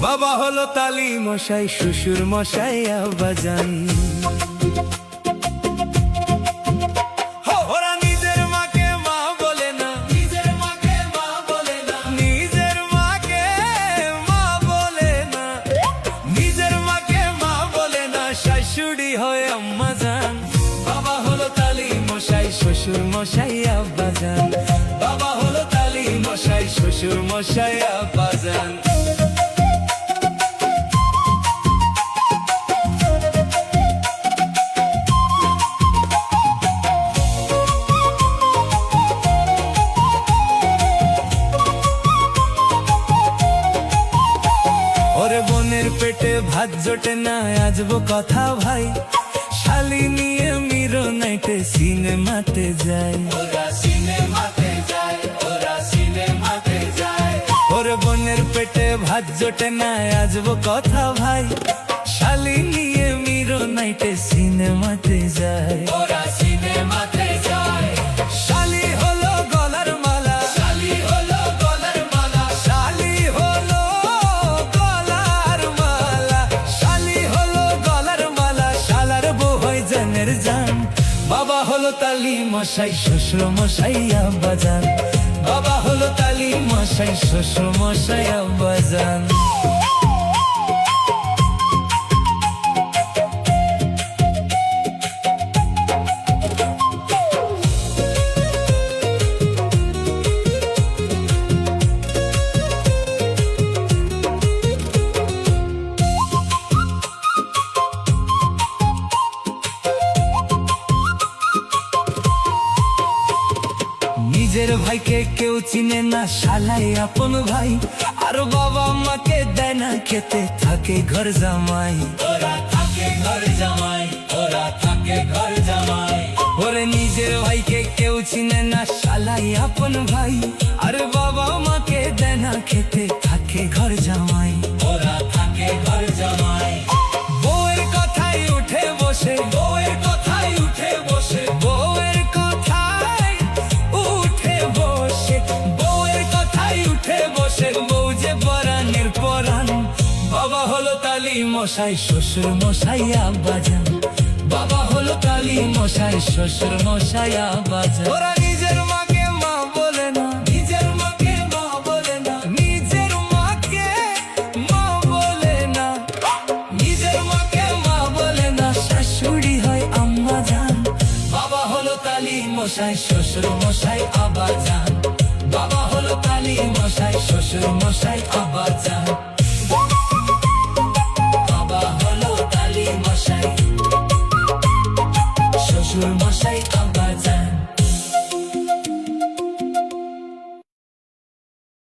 বাবা হলো তালি মশাই, শ্বশুর মশাই আব্বাজান। ওরা নিজের মাকে মা বলে না, নিজের মাকে মা বলে না, নিজের মাকে মা বলে না, নিজের মাকে মা বলে না, শাশুড়ি হয় আম্মাজান। বাবা হলো তালি মশাই, শ্বশুর মশাই আব্বাজান। বাবা হলো তালি মশাই, শ্বশুর মশাই আব্বাজান। ওরে বোনের পেটে ভাত জোটে না, আজবো কথা ভাই, শালি নিয়ে মিরো নাইটে সিনেমাতে যায়। ওরা সিনেমাতে যায়, ওরা সিনেমাতে যায়। ওরে বোনের পেটে ভাত জোটে না, আজবো কথা ভাই, শালি নিয়ে মিরো নাইটে সিনেমাতে যায়। ওরা সিনেমাতে যায়। শালি হলো গলার মালা, শালি হলো গলার মালা, শালি হলো গলার মালা, শালি হলো গলার মালা, শালার বউ হয় জানের জান। বাবা হলো তালি মশাই, শ্বশুর মশাই আব্বাজান। বাবা হলো তালি মশাই, শ্বশুর মশাই আব্বাজান। নিজের ভাইকে কেউ চিনে না, শালাই আপন ভাই, আর বাবা মাকে দেয় না খেতে, থাকে ঘর জামাই। ওরা থাকে ঘর জামাই, ওরা থাকে ঘর জামাই। ওরে নিজের ভাইকে কেউ চিনে না, শালাই আপন ভাই, আর বাবা মাকে দেয় না খেতে, থাকে ঘর জামাই। ওরা থাকে ঘর জামাই। বউয়ের কথায় উঠে বসে, বউয়ের কথায় উঠে বসে, বউয়ের কথায় উঠে বসে, বউয়ের কথায় উঠে বসে, বউ যে পরাণের পরাণ। বাবা হলো তালি মশাই, শ্বশুর মশাই আব্বাজান। বাবা হলো তালি মশাই, শ্বশুর মশাই আব্বাজান। ওরা নিজের মাকে মা বলে না, নিজের মাকে মা বলে না, নিজের মাকে মা বলে না, নিজের মাকে মা বলে না, শাশুড়ি হয় আম্মাজান। বাবা হলো তালি মশাই, শ্বশুর মশাই আব্বাজান। বাবা হলো তালি মশাই, শ্বশুর মশাই আব্বাজান। বাবা হলো তালি মশাই, শ্বশুর মশাই আব্বাজান।